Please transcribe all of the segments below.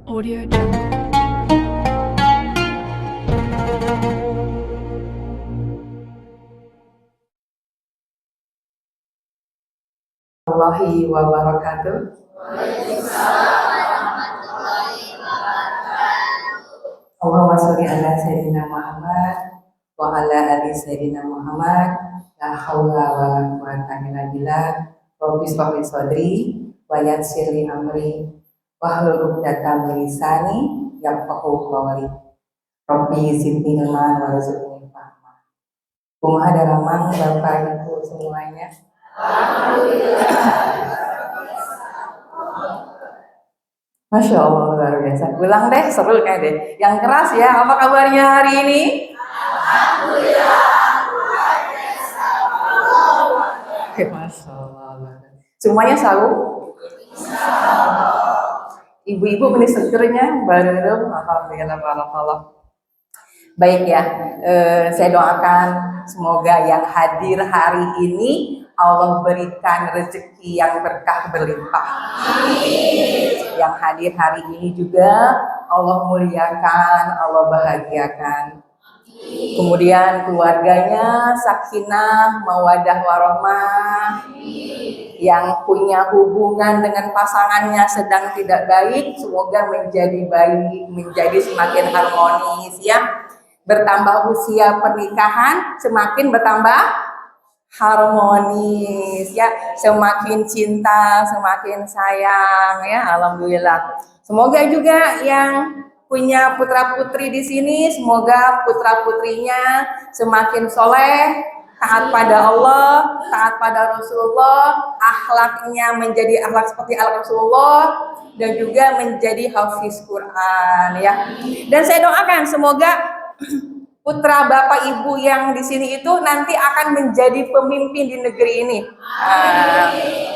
Audio Jungle. Warahmatullahi wabarakatuh. Allahumma sholli ala sayyidina Muhammad wa ala ali sayyidina Muhammad. La haula wa la quwwata illa billah. Rabbi shrah li sadri wa yassir li amri wahlul 'uqdatam min lisani yafqahu qawli. Rabbi zidni ilman warzuqni fahma. Kumaha dalamang Bapak Ibu semuanya. Masya Allah, luar biasa. Ulang deh, seru kayak deh. Yang keras ya, apa kabarnya hari ini? Masya Allah. Semuanya sahur? Ibu-ibu ini segernya, bareng. Alhamdulillah, barakallah. Baik ya, saya doakan semoga yang hadir hari ini Allah berikan rezeki yang berkah berlimpah. Yang hadir hari ini juga Allah muliakan, Allah bahagiakan. Kemudian keluarganya sakinah, mawaddah warahmah. Yang punya hubungan dengan pasangannya sedang tidak baik, semoga menjadi baik, menjadi semakin harmonis ya. Bertambah usia pernikahan, semakin bertambah harmonis ya, semakin cinta, semakin sayang ya, alhamdulillah. Semoga juga yang punya putra putri di sini, semoga putra putrinya semakin soleh, taat pada Allah, taat pada Rasulullah, akhlaknya menjadi akhlak seperti akhlak Rasulullah, dan juga menjadi hafiz Quran ya. Dan saya doakan semoga putra bapak ibu yang di sini itu nanti akan menjadi pemimpin di negeri ini.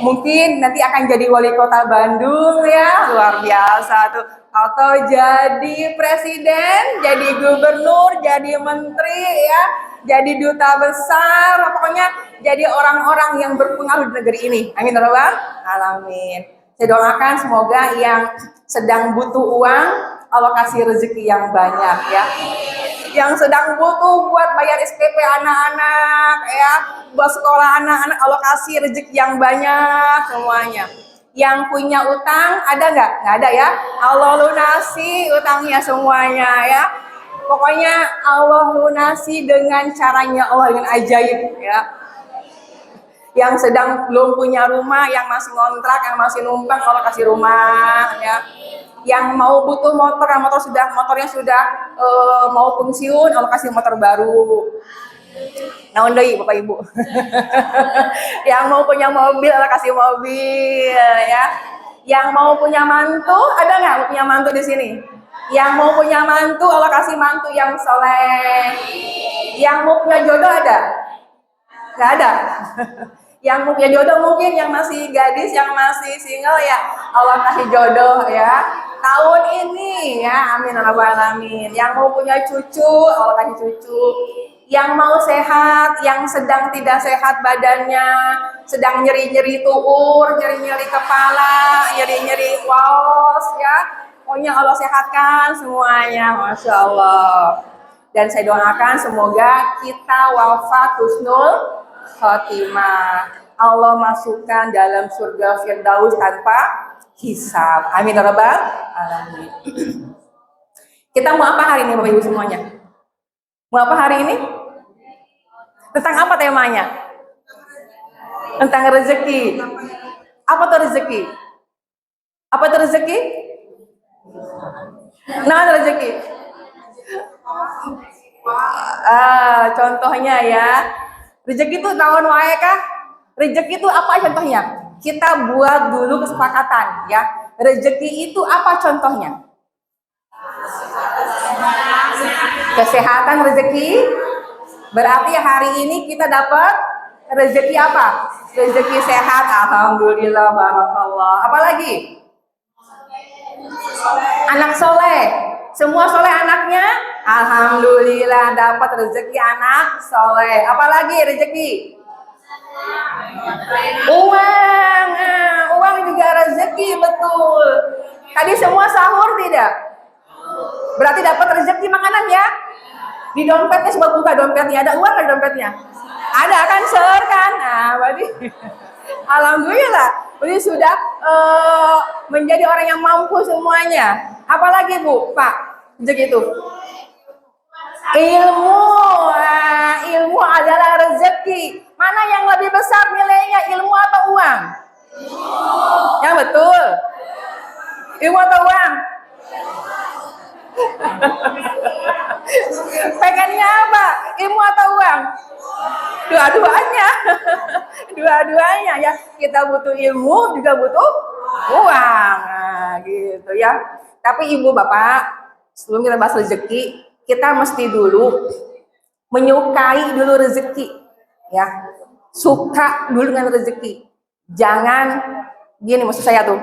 Mungkin nanti akan jadi wali kota Bandung ya, luar biasa tuh. Atau jadi presiden, jadi gubernur, jadi menteri ya, jadi duta besar, pokoknya jadi orang-orang yang berpengaruh di negeri ini. Amin ya rabbal alamin. Saya doakan semoga yang sedang butuh uang, Allah kasih rezeki yang banyak ya. Yang sedang butuh buat bayar SPP anak-anak ya, buat sekolah anak-anak, Allah kasih rezeki yang banyak semuanya. Yang punya utang ada nggak? Nggak ada ya. Allah lunasi utangnya semuanya ya. Pokoknya Allah lunasi dengan caranya Allah, dengan ajaib ya. Yang sedang belum punya rumah, yang masih ngontrak, yang masih numpang, Allah kasih rumah ya. Yang mau butuh motor, yang motornya sudah mau pensiun, Allah kasih motor baru. Naon deui Bapak Ibu. Yang mau punya mobil, Allah kasih mobil ya. Yang mau punya mantu, ada nggak mau punya mantu di sini? Yang mau punya mantu, Allah kasih mantu yang soleh. Yang mau punya jodoh ada? Nggak ada. Yang mau punya jodoh mungkin yang masih gadis, yang masih single ya, Allah kasih jodoh ya. Tahun ini ya, amin ya rabbal alamin. Yang mau punya cucu, Allah kasih cucu. Yang mau sehat, yang sedang tidak sehat badannya, sedang nyeri-nyeri tuur, nyeri-nyeri kepala, nyeri-nyeri waos ya, pokoknya Allah sehatkan semuanya, Masya Allah. Dan saya doakan semoga kita wafat husnul khotimah, Allah masukkan dalam surga Firdaus tanpa hisab. Amin ya rabbal alamin. Kita mau apa hari ini Bapak Ibu semuanya? Mau apa hari ini? Tentang apa temanya? Tentang rezeki. Apa tuh rezeki? Apa tuh rezeki? Nah, rezeki. Contohnya ya. Rezeki itu naon wae kah? Rezeki itu apa contohnya? Kita buat dulu kesepakatan ya. Rezeki itu apa contohnya? Kesehatan rezeki. Berarti hari ini kita dapat rezeki apa? Rezeki sehat, alhamdulillah, barakallah. Apalagi? Anak soleh. Semua soleh anaknya, alhamdulillah dapat rezeki anak soleh. Apalagi rezeki? Uang, uang juga rezeki, betul. Tadi semua sahur tidak? Berarti dapat rezeki makanan ya? Di dompetnya, coba buka dompetnya. Ada uang nggak di dompetnya? Ada kan, Sir kan? Nah, berarti alhamdulillah. Berarti sudah menjadi orang yang mampu semuanya. Apalagi Bu, Pak? Rezeki itu. Ilmu. Nah, ilmu adalah rezeki. Mana yang lebih besar nilainya, ilmu atau uang? Yang betul. Ilmu atau uang? Pengennya apa? Ilmu atau uang? Dua-duanya. Dua-duanya ya. Kita butuh ilmu, juga butuh uang. Nah, gitu ya. Tapi Ibu Bapak, sebelum kita bahas rezeki, kita mesti dulu menyukai dulu rezeki. Ya. Suka dulu dengan rezeki. Jangan gini, maksud saya tuh.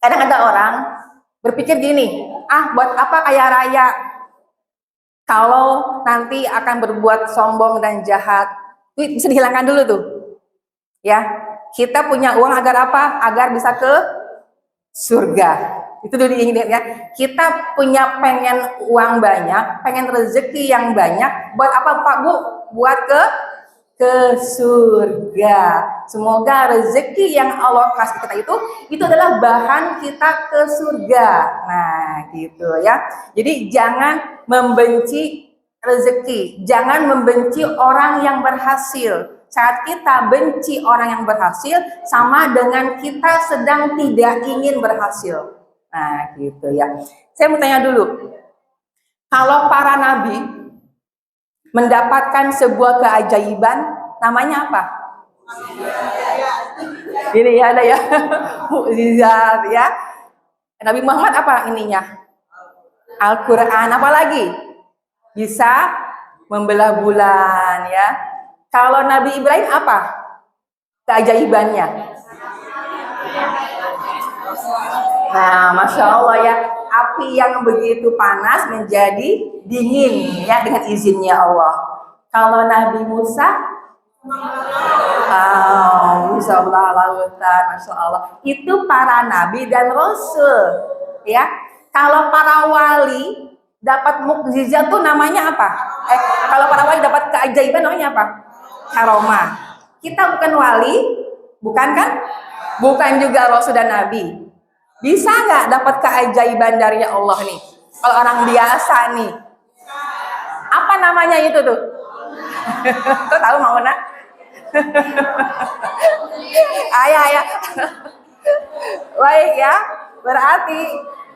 Kadang ada orang berpikir gini, buat apa kaya raya kalau nanti akan berbuat sombong dan jahat. Itu bisa dihilangkan dulu tuh. Ya, kita punya uang agar apa? Agar bisa ke surga. Itu dulu diingat ya. Kita punya pengen uang banyak, pengen rezeki yang banyak. Buat apa Pak Bu? Buat ke surga. Semoga rezeki yang Allah kasih kita itu adalah bahan kita ke surga. Nah, gitu ya. Jadi jangan membenci rezeki, jangan membenci orang yang berhasil. Saat kita benci orang yang berhasil, sama dengan kita sedang tidak ingin berhasil. Nah, gitu ya. Saya mau tanya dulu. Kalau para nabi mendapatkan sebuah keajaiban, namanya apa? Ini ya, ada ya, mukjizat ya. Nabi Muhammad apa ininya? Al-Quran. Apa lagi? Bisa membelah bulan ya. Kalau Nabi Ibrahim apa keajaibannya? Nah, Masya Allah ya, api yang begitu panas menjadi dingin ya dengan izinnya Allah. Kalau Nabi Musa, Musa lautan, Masya Allah, itu para nabi dan rasul ya. Kalau para wali dapat mukjizat tuh namanya apa? Kalau para wali dapat keajaiban namanya apa? Karomah. Kita bukan wali, bukan kan? Bukan juga rasul dan nabi. Bisa nggak dapat keajaiban dari Allah nih? Kalau orang biasa nih, apa namanya itu tuh? Tuh tahu mau nak? Ayah. Baik ya, berarti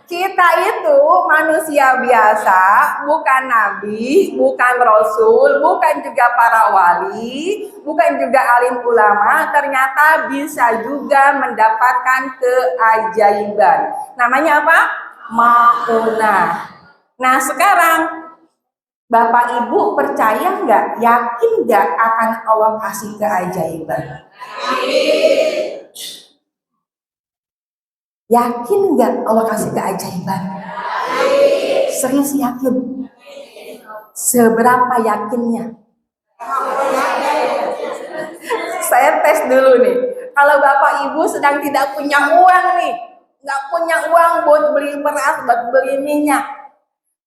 kita itu manusia biasa, bukan nabi, bukan rasul, bukan juga para wali, bukan juga alim ulama, ternyata bisa juga mendapatkan keajaiban. Namanya apa? Maunah. Nah sekarang Bapak Ibu percaya nggak, yakin nggak akan Allah kasih keajaiban? Yakin nggak Allah kasih keajaiban? Serius yakin? Seberapa yakinnya? Saya tes dulu nih. Kalau Bapak Ibu sedang tidak punya uang nih, nggak punya uang buat beli beras, buat beli minyak,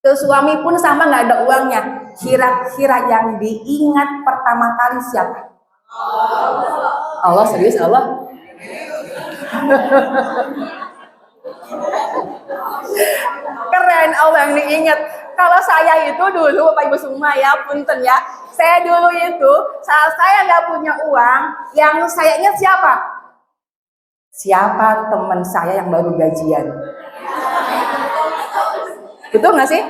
ke suami pun sama nggak ada uangnya, kira-kira yang diingat pertama kali siapa? Allah. Serius Allah? Keren, Allah yang diingat. Kalau saya itu dulu Bapak Ibu semua ya, punten ya, saya dulu itu saat saya nggak punya uang, yang saya ingat siapa? Siapa teman saya yang baru gajian? Betul nggak sih?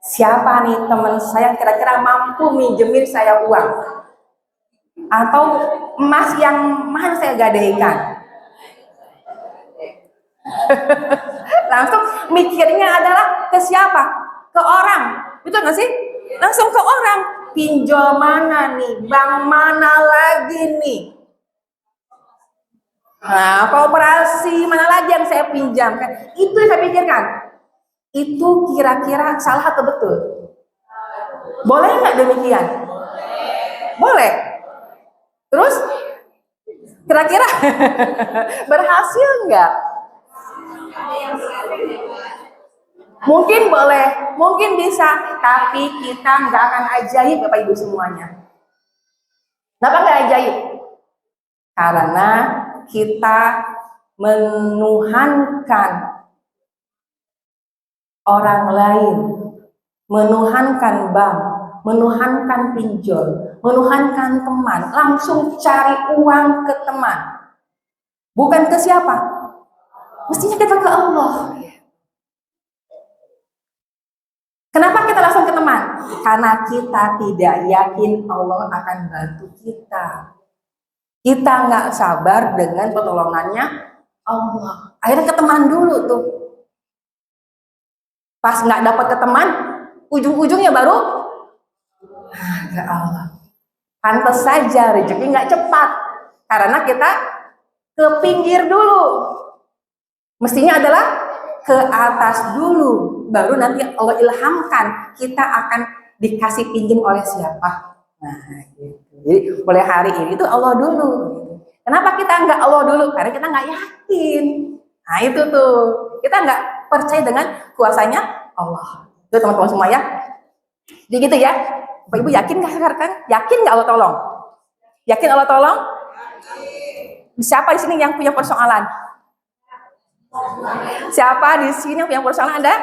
Siapa nih teman saya yang kira-kira mampu minjemin saya uang? Atau emas yang mahal saya gadaikan? Langsung mikirnya adalah ke siapa? Ke orang. Betul nggak sih? Langsung ke orang. Pinjol mana nih? Bank mana lagi nih? Nah, kooperasi mana lagi yang saya pinjamkan? Itu yang saya pikirkan. Itu kira-kira salah atau betul? Boleh nggak demikian? Boleh. Terus kira-kira berhasil nggak? Mungkin boleh, mungkin bisa, tapi kita nggak akan ajaib Bapak Ibu semuanya. Kenapa nggak ajaib? Karena kita menuhankan orang lain, menuhankan bank, menuhankan pinjol, menuhankan teman, langsung cari uang ke teman. Bukan ke siapa? Mestinya kita ke Allah. Kenapa kita langsung ke teman? Karena kita tidak yakin Allah akan bantu kita. Kita nggak sabar dengan pertolongannya Allah. Akhirnya ke teman dulu tuh. Pas nggak dapat ke teman, ujung-ujungnya baru ke Allah. Pantas saja rezeki nggak cepat. Karena kita ke pinggir dulu. Mestinya adalah ke atas dulu. Baru nanti Allah ilhamkan kita akan dikasih pinjam oleh siapa. Nah, gitu. Jadi mulai hari ini tuh Allah dulu. Kenapa kita nggak Allah dulu? Karena kita nggak yakin. Nah itu tuh, kita nggak percaya dengan kuasanya Allah. Itu teman-teman semua ya. Jadi gitu ya. Bapak Ibu yakin nggak sekarang? Yakin nggak Allah tolong? Yakin Allah tolong? Siapa di sini yang punya persoalan? Siapa di sini yang punya persoalan? Ada?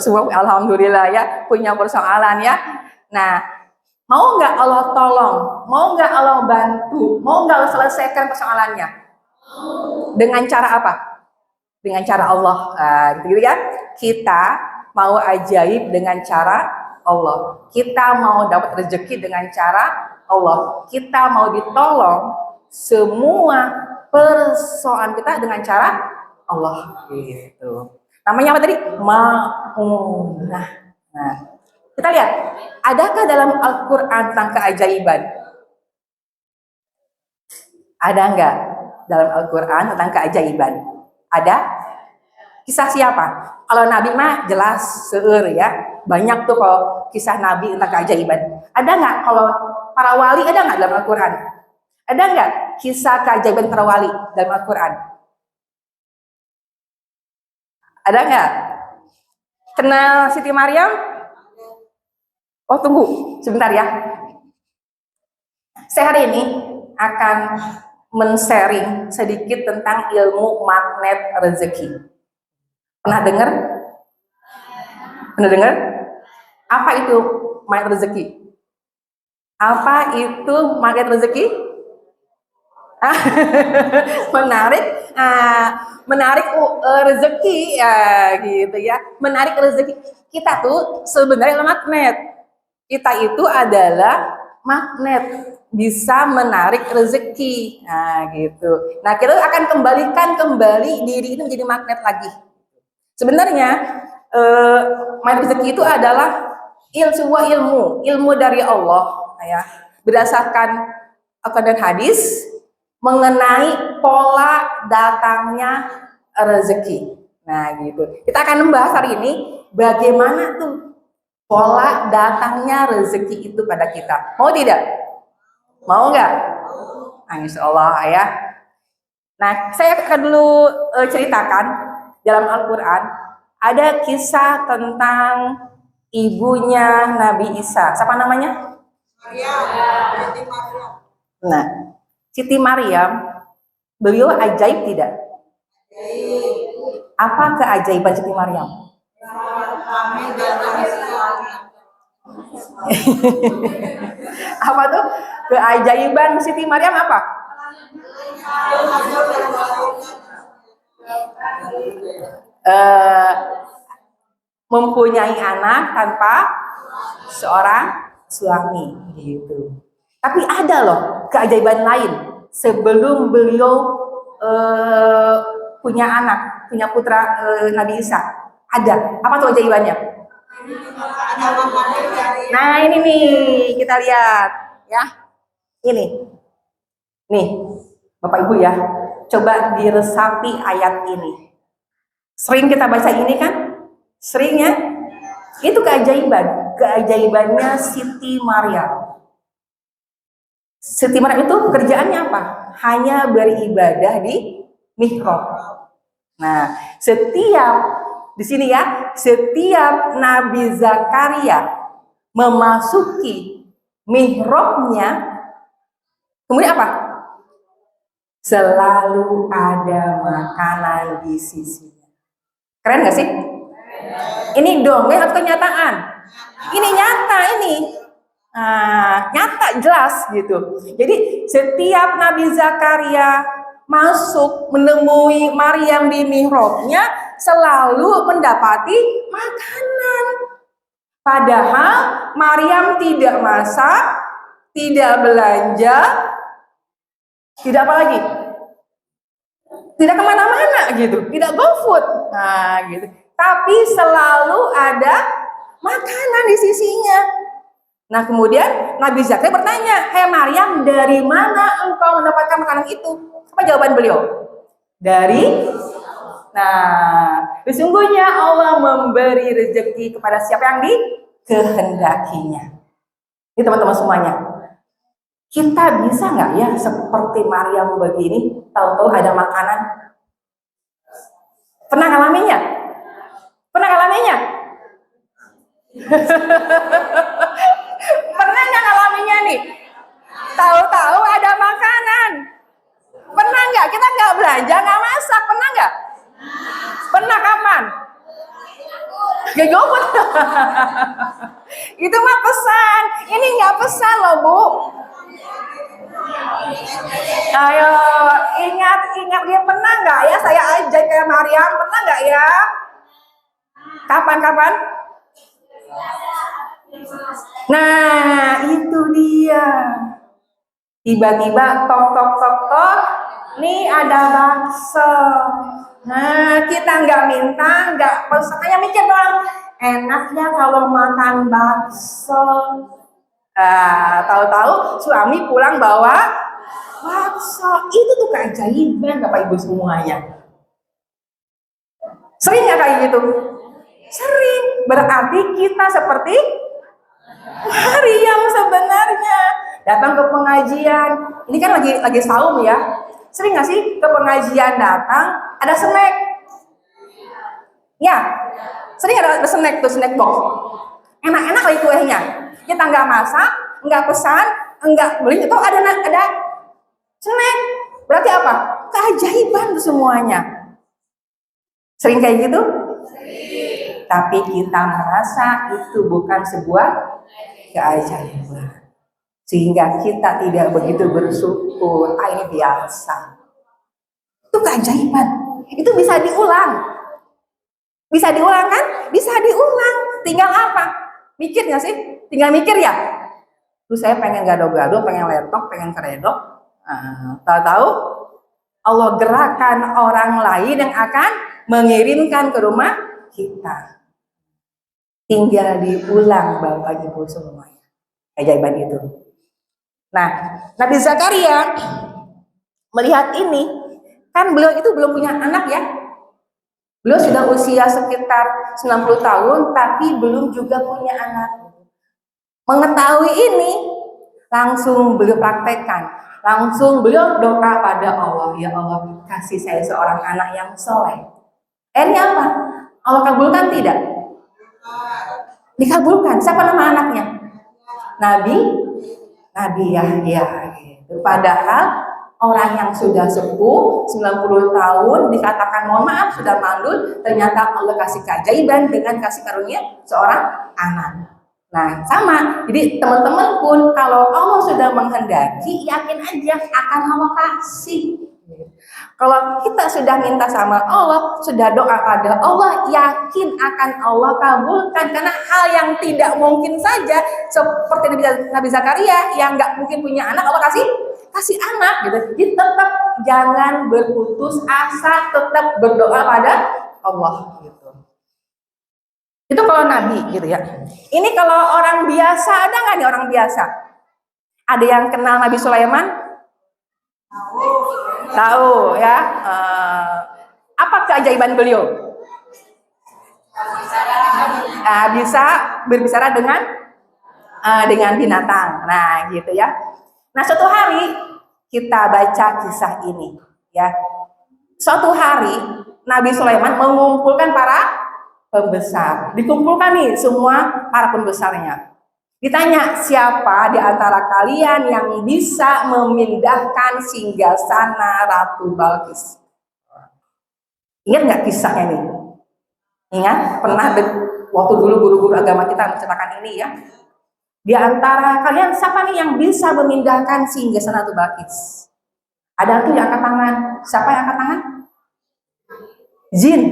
Semua alhamdulillah ya punya persoalan ya. Nah, mau nggak Allah tolong? Mau nggak Allah bantu? Mau nggak Allah selesaikan persoalannya? Dengan cara apa? Dengan cara Allah. Gitu ya. Kita mau ajaib dengan cara Allah. Kita mau dapat rezeki dengan cara Allah. Kita mau ditolong semua persoalan kita dengan cara Allah. Gitu. Namanya apa tadi? Ma'unah. Nah, kita lihat, adakah dalam Al-Quran tentang keajaiban? Ada enggak dalam Al-Quran tentang keajaiban? Ada? Kisah siapa? Kalau Nabi mah jelas seueur ya. Banyak tuh kalau kisah Nabi tentang keajaiban. Ada enggak kalau para wali, ada enggak dalam Al-Quran? Ada enggak kisah keajaiban para wali dalam Al-Quran? Ada enggak? Kenal Siti Maryam? Oh tunggu, sebentar ya. Saya hari ini akan men-sharing sedikit tentang ilmu magnet rezeki. Pernah dengar? Pernah dengar? Apa itu magnet rezeki? Apa itu magnet rezeki? Menarik, menarik rezeki ya, gitu ya. Menarik rezeki. Kita tuh sebenarnya magnet. Kita itu adalah magnet, bisa menarik rezeki. Nah, gitu. Nah, kita akan kembalikan kembali diri ini menjadi magnet lagi. Sebenarnya magnet rezeki itu adalah sebuah ilmu dari Allah, ya. Berdasarkan Al-Quran dan hadis mengenai pola datangnya rezeki. Nah, gitu. Kita akan membahas hari ini bagaimana tuh pola datangnya rezeki itu pada kita. Mau tidak? Mau nggak? Nah, insya Allah ya. Nah, saya akan dulu ceritakan dalam Al-Quran ada kisah tentang ibunya Nabi Isa. Siapa namanya? Maryam. Nah, Siti Maryam, beliau ajaib tidak? Apa keajaiban Siti Maryam? Apa tuh keajaiban Siti Maryam apa? Mempunyai anak tanpa seorang suami gitu. Tapi ada loh keajaiban lain sebelum beliau punya anak, punya putra Nabi Isa. Ada. Apa tuh keajaibannya? Nah ini nih kita lihat ya. Ini. Nih Bapak Ibu ya. Coba diresapi ayat ini. Sering kita baca ini kan? Seringnya. Itu keajaiban. Keajaibannya Siti Maryam. Siti Maryam itu pekerjaannya apa? Hanya beribadah di mihrab. Nah, setiap di sini ya, setiap Nabi Zakaria memasuki mihrabnya, kemudian apa? Selalu ada makanan di sisinya. Keren gak sih? Ini dongeng atau kenyataan? Ini nyata ini. Nyata jelas gitu. Jadi setiap Nabi Zakaria masuk menemui Maryam di mihrabnya selalu mendapati makanan. Padahal Maryam tidak masak, tidak belanja, tidak apa lagi? Tidak kemana-mana gitu, tidak go food. Nah gitu. Tapi selalu ada makanan di sisinya. Nah kemudian Nabi Zakaria bertanya, "Hei Maryam, dari mana engkau mendapatkan makanan itu?" Apa jawaban beliau? Dari. Nah, sesungguhnya Allah memberi rezeki kepada siapa yang dikehendakinya. Ini teman-teman semuanya. Kita bisa nggak ya seperti Maryam begini, tahu-tahu ada makanan? Pernah ngalaminya? Pernah ngalaminya? Pernah nggak ngalaminya nih? Tahu-tahu ada makanan. Pernah nggak? Kita nggak belanja, nggak masak, pernah nggak? Pernah kapan? Gak gopet. Itu mah pesan. Ini nggak pesan loh Bu. Ayo ingat dia pernah nggak ya saya ajak kayak Maryam, pernah nggak ya? Kapan? Nah itu dia. Tiba-tiba tok. Nih ada bakso. Nah kita nggak minta, nggak pesan, hanya mikir doang. Enaknya kalau makan bakso. Tahu-tahu suami pulang bawa bakso. Itu tuh keajaiban Bapak Ibu semuanya. Sering nggak kayak gitu? Sering. Berarti kita seperti Maryam sebenarnya. Datang ke pengajian. Ini kan lagi saum ya. Sering nggak sih ke pengajian datang ada snack? Ya, sering ada snack tuh, snack box. Enak-enak lagi kuenya. Kita nggak masak, nggak pesan, nggak beli, itu ada snack. Berarti apa? Keajaiban tuh semuanya. Sering kayak gitu? Tapi kita merasa itu bukan sebuah keajaiban. Sehingga kita tidak begitu bersyukur. Ini biasa. Itu keajaiban. Itu bisa diulang. Bisa diulang kan? Bisa diulang. Tinggal apa? Mikir gak sih? Tinggal mikir ya? Terus saya pengen gado-gado, pengen letok, pengen keredok. Tahu-tahu Allah gerakan orang lain yang akan mengirimkan ke rumah kita. Tinggal diulang Bapak Ibu semuanya. Keajaiban itu. Nah, Nabi Zakaria melihat ini, kan beliau itu belum punya anak ya. Beliau sudah usia sekitar 90 tahun, tapi belum juga punya anak. Mengetahui ini, langsung beliau praktekkan. Langsung beliau doa pada Allah, ya Allah, kasih saya seorang anak yang soleh. Akhirnya apa? Allah kabulkan tidak? Dikabulkan. Siapa nama anaknya? Nabi Yahya gitu. Padahal orang yang sudah sepuh 90 tahun dikatakan mohon maaf sudah mandul, ternyata Allah kasih keajaiban dengan kasih karunia seorang anak. Nah sama, jadi teman-teman pun kalau Allah sudah menghendaki, yakin aja akan Allah kasih. Kalau kita sudah minta sama Allah, sudah doa pada Allah, yakin akan Allah kabulkan. Karena hal yang tidak mungkin saja, seperti Nabi Zakaria yang nggak mungkin punya anak, Allah kasih anak gitu. Jadi tetap jangan berputus asa, tetap berdoa pada Allah gitu. Itu kalau Nabi gitu ya. Ini kalau orang biasa, ada nggak nih orang biasa? Ada yang kenal Nabi Sulaiman? Tahu ya. Apa keajaiban beliau? Bisa berbicara dengan binatang. Nah, gitu ya. Nah, suatu hari kita baca kisah ini, ya. Suatu hari Nabi Sulaiman mengumpulkan para pembesar. Dikumpulkan nih semua para pembesarnya. Ditanya, siapa di antara kalian yang bisa memindahkan singgasana Ratu Balkis? Ingat nggak kisahnya nih? Ingat? Pernah waktu dulu guru-guru agama kita menceritakan ini ya. Di antara kalian siapa nih yang bisa memindahkan singgasana Ratu Balkis? Ada tuh yang angkat tangan. Siapa yang angkat tangan? Jin,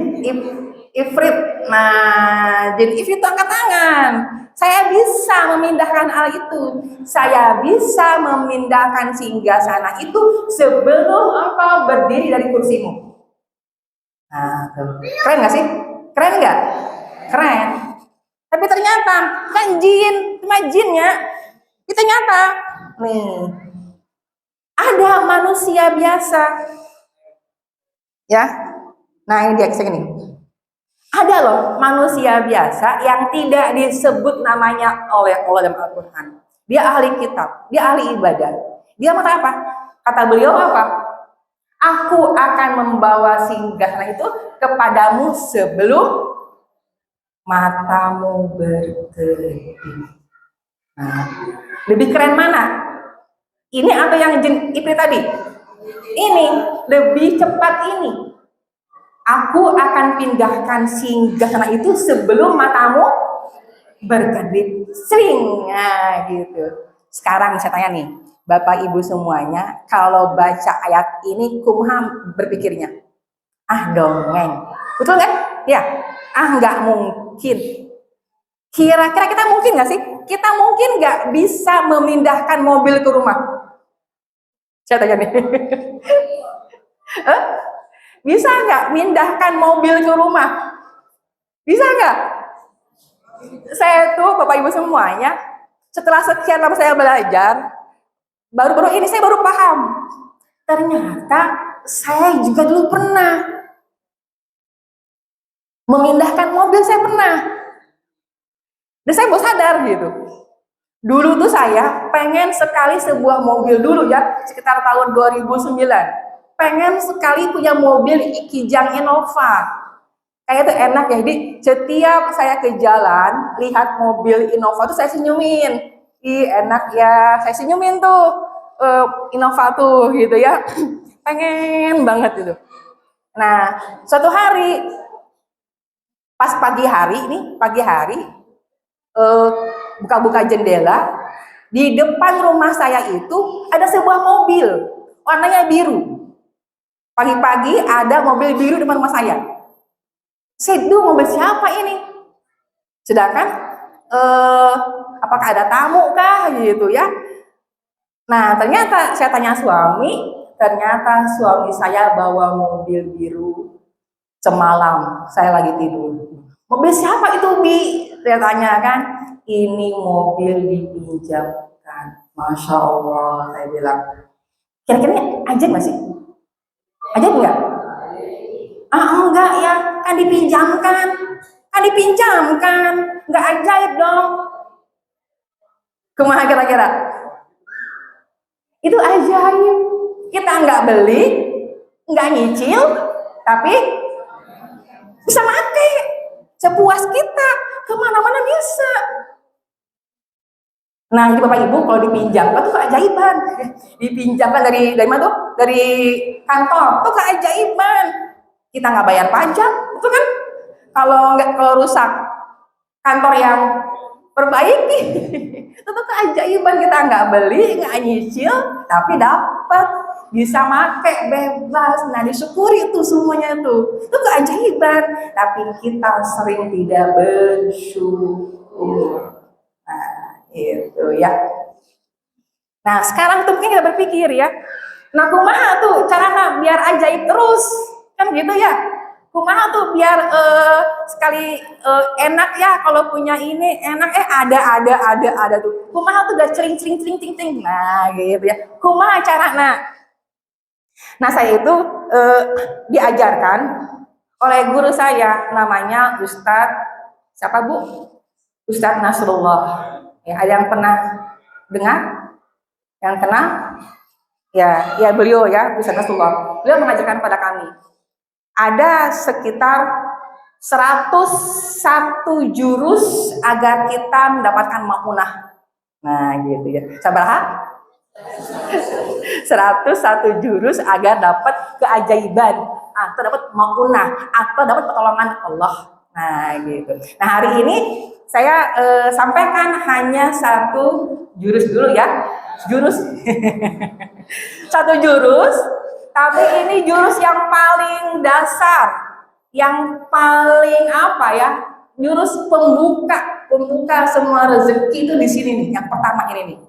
Ifrit. Nah, jin Ifrit angkat tangan. Saya bisa memindahkan hal itu. Saya bisa memindahkan singgasana itu sebelum engkau berdiri dari kursimu. Nah, keren nggak sih? Keren nggak? Keren. Tapi ternyata kan jin, cuma jinnya. Itu nyata. Nih, ada manusia biasa. Ya. Nah, ini dia kisah ini. Ada loh manusia biasa yang tidak disebut namanya oleh Allah dalam Al-Quran. Dia ahli kitab, dia ahli ibadah. Dia mengatakan apa? Kata beliau apa? Aku akan membawa singgasana itu kepadamu sebelum matamu berkedip. Nah, lebih keren mana? Ini atau yang jin Ifrit tadi? Ini lebih cepat ini. Aku akan pindahkan singgasana itu sebelum matamu berkedip. Sering, nah gitu. Sekarang saya tanya nih, Bapak Ibu semuanya, kalau baca ayat ini kumaha berpikirnya? Ah, dongeng. Betul kan? Ya. Ah, nggak mungkin. Kira-kira kita mungkin nggak sih? Kita mungkin nggak bisa memindahkan mobil ke rumah. Saya tanya nih. Bisa nggak mindahkan mobil ke rumah? Bisa nggak? Saya tuh Bapak Ibu semuanya, setelah sekian lama saya belajar, baru-baru ini saya baru paham. Ternyata saya juga dulu pernah memindahkan mobil, saya pernah. Dan saya baru sadar gitu. Dulu tuh saya pengen sekali sebuah mobil dulu ya, sekitar tahun 2009. Pengen sekali punya mobil Kijang Innova. Kayak itu enak ya, jadi setiap saya ke jalan lihat mobil Innova tuh saya senyumin. Ih enak ya, saya senyumin tuh Innova tuh gitu ya. Pengen banget itu. Nah suatu hari pas pagi hari buka-buka jendela, di depan rumah saya itu ada sebuah mobil warnanya biru. Pagi-pagi ada mobil biru di depan rumah saya. Seduh, mobil siapa ini? Sedangkan apakah ada tamu kah gitu ya? Nah ternyata saya tanya suami, ternyata suami saya bawa mobil biru semalam saya lagi tidur. Mobil siapa itu Bi? Saya tanya kan, ini mobil dipinjamkan. Masya Allah, saya bilang. Kira-kira aja nggak sih? Aja nggak? Ah enggak ya, kan dipinjamkan. Kan dipinjamkan, nggak ajaib dong. Kumaha kira-kira? Itu ajaib. Kita nggak beli, nggak nyicil, tapi bisa pakai sepuas kita, kemana-mana bisa. Nah, ini Bapak Ibu kalau dipinjamkan tuh keajaiban. Dipinjamkan dari mana tuh? Dari kantor tuh keajaiban. Kita nggak bayar pajak, itu kan? Kalau rusak kantor yang perbaiki, itu tuh keajaiban. Kita nggak beli, nggak nyicil, tapi dapat bisa make bebas. Nah disyukuri itu semuanya tuh, itu keajaiban. Tapi kita sering tidak bersyukur. Nah itu ya. Nah sekarang tuh mungkin kita berpikir ya, nah kumaha tuh caranya biar ajaib terus kan gitu ya. Kumaha tuh biar sekali enak ya kalau punya ini enak ada tuh. Kumaha tuh gak cering. Nah gitu ya. Kumaha cara nah saya itu diajarkan oleh guru saya namanya Ustadz siapa Bu? Ustadz Nasrullah. Ya, ada yang pernah dengar? Yang kenal? Ya beliau ya Ustadz Nasrullah. Beliau mengajarkan pada kami. ada sekitar 101 jurus agar kita mendapatkan maunah. Nah, gitu ya. Sabar, 101 jurus agar dapat keajaiban atau dapat maunah atau dapat pertolongan Allah. Nah, gitu. Nah, hari ini saya sampaikan hanya satu jurus dulu ya. Jurus satu jurus, tapi ini jurus yang paling dasar, yang paling apa ya? Jurus pembuka semua rezeki itu di sini nih. Yang pertama ini nih.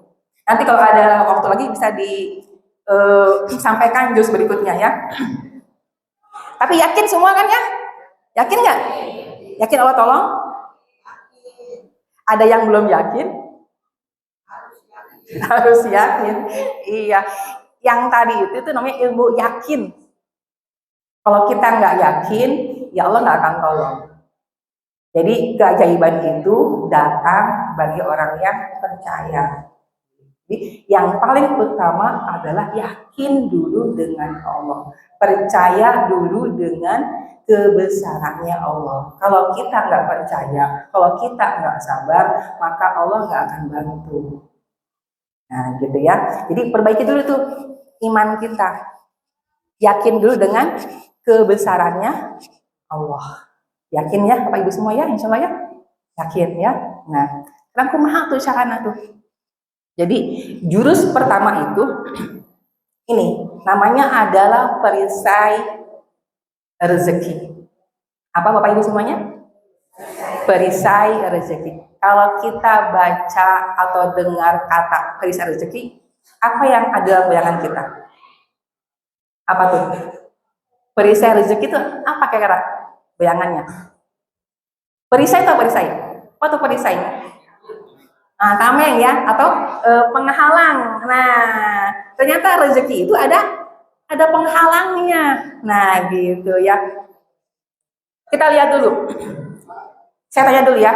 Nanti kalau ada waktu lagi bisa disampaikan jurus berikutnya ya. Tapi yakin semua kan ya? Yakin nggak? Yakin Allah tolong? Ada yang belum yakin? Harus yakin. Iya. Yang tadi itu namanya ilmu yakin. Kalau kita nggak yakin, ya Allah nggak akan tolong. Jadi keajaiban itu datang bagi orang yang percaya. Jadi yang paling utama adalah yakin dulu dengan Allah. Percaya dulu dengan kebesarannya Allah. Kalau kita nggak percaya, kalau kita nggak sabar, maka Allah nggak akan bantu. Nah, gitu ya. Jadi perbaiki dulu tuh iman kita. Yakin dulu dengan kebesarannya Allah. Yakin ya Bapak Ibu semua ya, insya Allah ya. Yakin ya. Nah, sekarang kumaha tuh carana tuh. Jadi jurus pertama itu ini namanya adalah perisai rezeki. Apa Bapak Ibu semuanya? Perisai rezeki. Kalau kita baca atau dengar kata perisai rezeki, apa yang ada bayangan kita? Apa tuh? Perisai rezeki itu apa kira-kira bayangannya? Perisai atau perisai? Apa tuh perisai? Nah, tameng ya, atau penghalang. Nah, ternyata rezeki itu ada penghalangnya. Nah, gitu ya. Kita lihat dulu. Saya tanya dulu ya.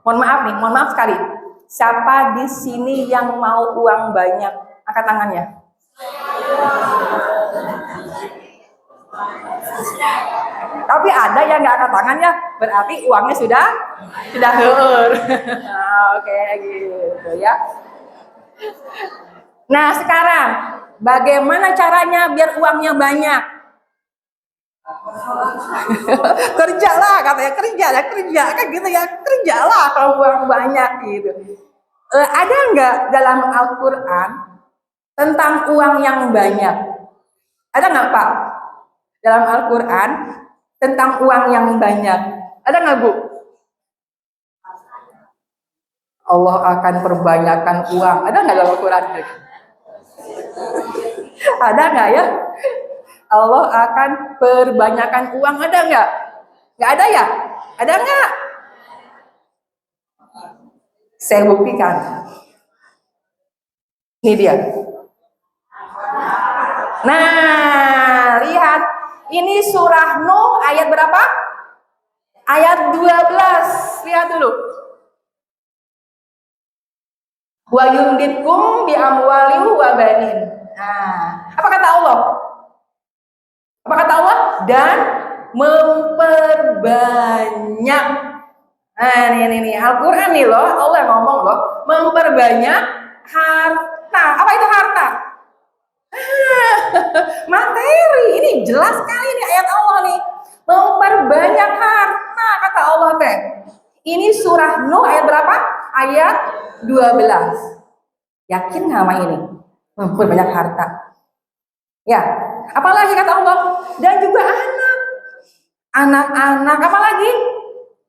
Mohon maaf sekali. Siapa di sini yang mau uang banyak? Angkat tangannya. Tapi ada yang nggak angkat tangan ya, berarti uangnya sudah heur. Oke, gitu ya. Nah, sekarang bagaimana caranya biar uangnya banyak? Kerjalah katanya, kerja kan gitu ya, kerjalah kalau uang banyak gitu. Ada nggak dalam Al-Quran tentang uang yang banyak? Ada nggak Pak? Dalam Al-Quran tentang uang yang banyak. Ada nggak Bu? Allah akan perbanyakkan uang. Ada nggak dalam Al-Quran? Ada nggak ya? Allah akan perbanyakkan uang. Ada nggak? Nggak ada ya? Ada nggak? Saya buktikan. Ini dia. Nah, lihat. Ini surah Nuh ayat berapa? Ayat 12. Lihat dulu. Wa yumditkum bi amwali wa banin. Nah, apa kata Allah? Apa kata Allah? Dan memperbanyak. Nah, ini Al-Qur'an nih loh, Allah ngomong loh, memperbanyak harta. Apa itu harta? Materi. Ini jelas sekali nih ayat Allah nih. Memperbanyak harta kata Allah teh. Ini surah Nuh ayat berapa? Ayat 12. Yakin nggak sama ini? Memperbanyak harta. Ya, apalagi kata Allah? Dan juga anak. Anak-anak, apalagi?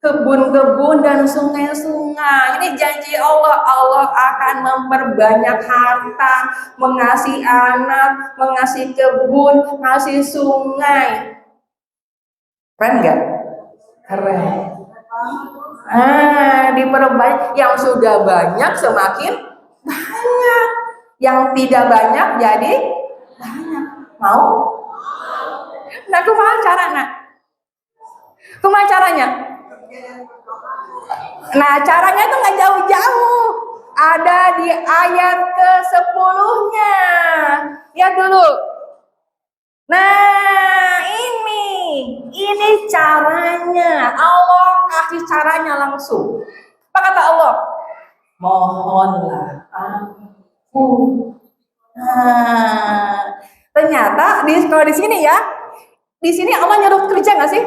Kebun-kebun dan sungai-sungai. Ini janji Allah. Allah akan memperbanyak harta, mengasih anak, mengasih kebun, mengasih sungai. Keren nggak? Keren. Diperbanyak. Yang sudah banyak semakin banyak. Yang tidak banyak jadi banyak. Mau? Nah, kumaha caranya? Kumaha caranya? Nah, caranya itu nggak jauh-jauh. Ada di ayat ke-10-nya. Lihat dulu. Nah, ini Ini caranya. Allah kasih caranya langsung. Apa kata Allah? Mohonlah ampun. Nah, ternyata kalau di sini ya, di sini Allah nyuruh kerja nggak sih?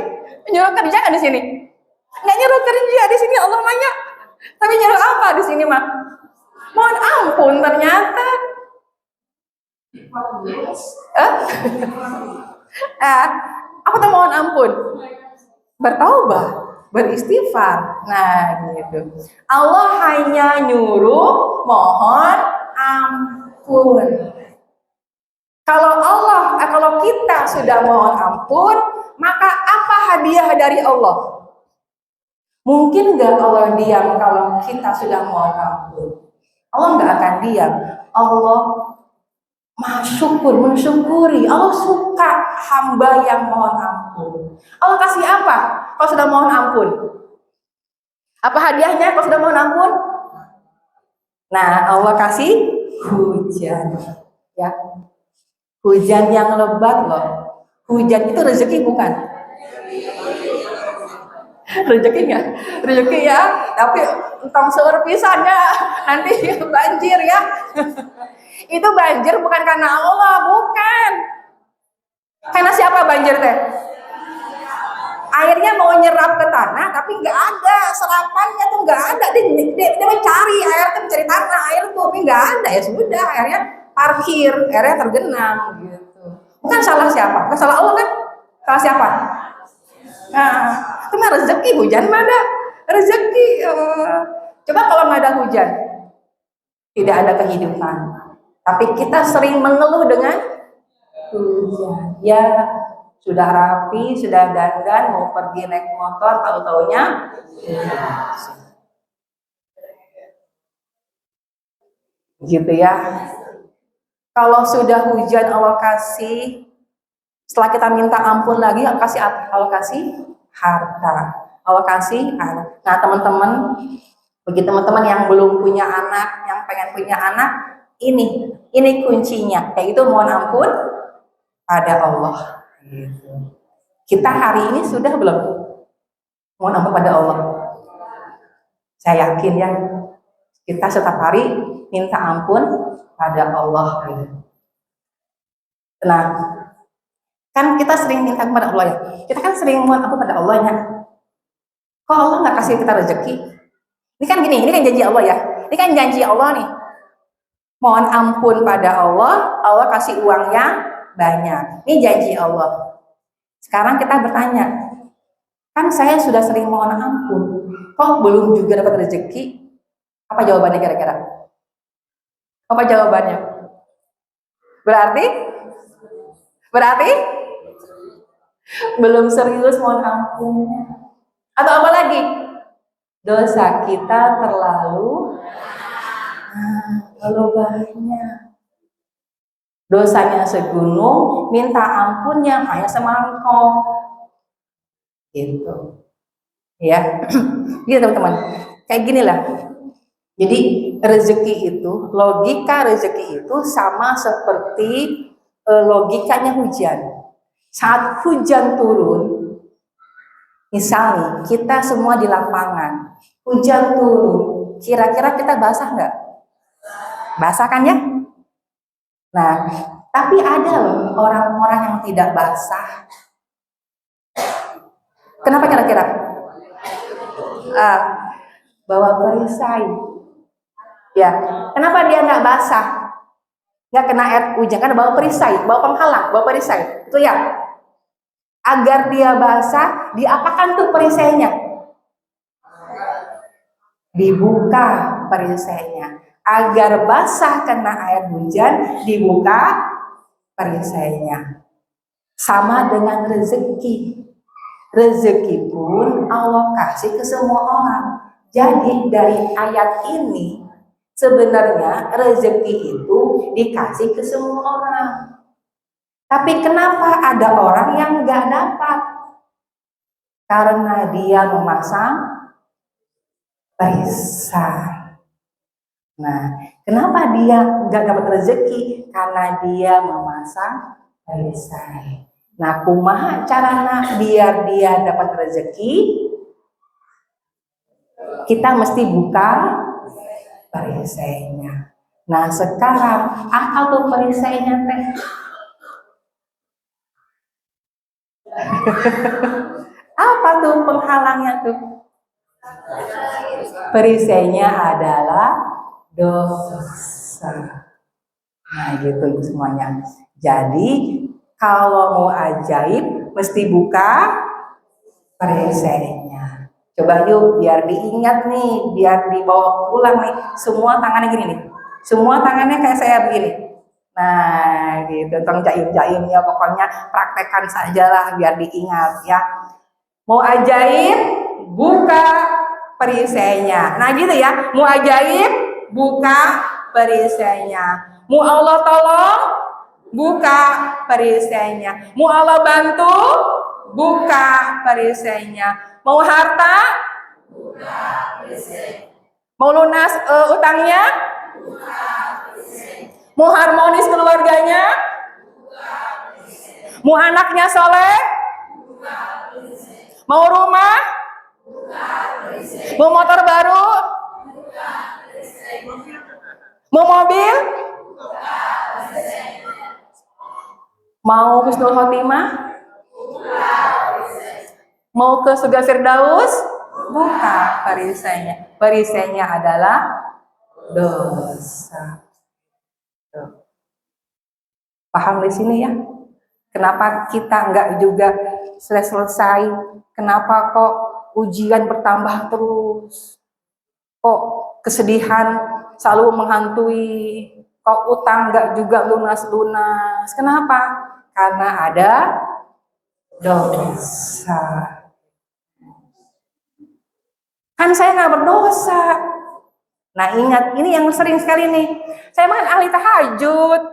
Nyuruh kerja nggak di sini? Nggak nyuruh kerja di sini Allah nanya. Tapi nyuruh apa di sini mah? Mohon ampun ternyata. Apa tuh mohon ampun? Bertaubat, beristighfar. Nah, gitu. Allah hanya nyuruh mohon ampun. Kalau kita sudah mohon ampun, maka apa hadiah dari Allah? Mungkin nggak Allah diam kalau kita sudah mohon ampun? Allah nggak akan diam. Allah mensyukuri. Allah suka hamba yang mohon ampun. Allah kasih apa kalau sudah mohon ampun? Apa hadiahnya kalau sudah mohon ampun? Nah, Allah kasih hujan, ya. Hujan yang lebat loh. Hujan itu rezeki bukan? Rezeki nggak? Rezeki ya. Tapi entong seueur pisannya nanti banjir ya. Itu banjir bukan karena Allah, bukan. Karena siapa banjir teh? Airnya mau nyerap ke tanah, tapi nggak ada serapannya tuh nggak ada. Dia mencari air tuh, mencari tanah air tuh, tapi nggak ada ya sudah airnya parkir, airnya tergenang gitu. Bukan salah siapa? Bukan salah Allah kan? Salah siapa? Nah, itu mah rezeki hujan mana? Rezeki. Coba kalau nggak ada hujan, tidak ada kehidupan. Tapi kita sering mengeluh dengan hujan. Ya, sudah rapi, sudah dandan, mau pergi naik motor, tahu-taunya gitu ya. Kalau sudah hujan Allah kasih, setelah kita minta ampun lagi, Allah kasih apa? Allah kasih harta, Allah kasih anak. Nah teman-teman, bagi teman-teman yang belum punya anak, yang pengen punya anak, ini kuncinya, yaitu mohon ampun pada Allah. Kita hari ini sudah belum mohon ampun pada Allah? Saya yakin ya, kita setiap hari minta ampun pada Allah. Nah, kan kita sering minta kepada Allah ya. Kita kan sering mohon ampun pada Allah ya. Kok Allah nggak kasih kita rezeki? Ini kan gini, ini kan janji Allah ya. Ini kan janji Allah nih. Mohon ampun pada Allah, Allah kasih uang yang banyak. Ini janji Allah. Sekarang kita bertanya, kan saya sudah sering mohon ampun, kok belum juga dapat rezeki? Apa jawabannya kira-kira? Apa jawabannya? Berarti belum serius mohon ampunnya. Atau apa lagi? Dosa kita terlalu banyak. Dosanya segunung, minta ampunnya hanya semangkok. Gitu. Ya. Gitu teman-teman. Kayak gini lah. Jadi rezeki itu, logika rezeki itu sama seperti logikanya hujan. Saat hujan turun, misalnya kita semua di lapangan, hujan turun, kira-kira kita basah nggak? Basah kan ya? Nah, tapi ada loh orang-orang yang tidak basah. Kenapa kira-kira? Bawa perisai. Ya, kenapa dia nggak basah? Nggak kena air hujan, kan bawa perisai, bawa penghalang, bawa perisai. Itu ya. Agar dia basah, diapakan tuh perisainya? Dibuka perisainya. Agar basah kena air hujan, dibuka perisainya. Sama dengan rezeki. Rezeki pun Allah kasih ke semua orang. Jadi dari ayat ini sebenarnya rezeki itu dikasih ke semua orang. Tapi kenapa ada orang yang nggak dapat? Karena dia memasang perisai. Nah, kenapa dia nggak dapat rezeki? Karena dia memasang perisai. Nah, kumaha carana biar dia dapat rezeki? Kita mesti buka perisainya. Nah, sekarang apa tuh perisainya teh? Apa tuh penghalangnya tuh? Perisainya adalah dosa. Nah, gitu semuanya. Jadi, kalau mau ajaib, mesti buka perisainya. Coba yuk, biar diingat nih, biar dibawa pulang nih. Semua tangannya gini nih. Semua tangannya kayak saya begini. Nah, gitu, tong jaim-jaimnya pokoknya praktekkan sajalah biar diingat ya. Mau ajaib, buka perisainya. Nah, gitu ya. Mau ajaib, buka perisainya. Mau Allah tolong, buka perisainya. Mau Allah bantu, buka perisainya. Mau harta, buka perisainya. Mau lunas utangnya, buka perisainya. Mau harmonis keluarganya, buka perisainya. Mau anaknya soleh, buka perisainya. Mau rumah, buka perisainya. Mau motor baru, buka perisainya. Mau mobil, buka perisainya. Mau husnul khotimah, buka perisainya. Mau ke surga Firdaus, buka perisainya. Perisainya adalah dosa. Tuh. Paham di sini ya? Kenapa kita nggak juga selesai? Kenapa kok ujian bertambah terus? Kok kesedihan selalu menghantui? Kok utang nggak juga lunas-lunas? Kenapa? Karena ada dosa. Kan saya nggak berdosa. Nah ingat, ini yang sering sekali nih. Saya mah ahli tahajud.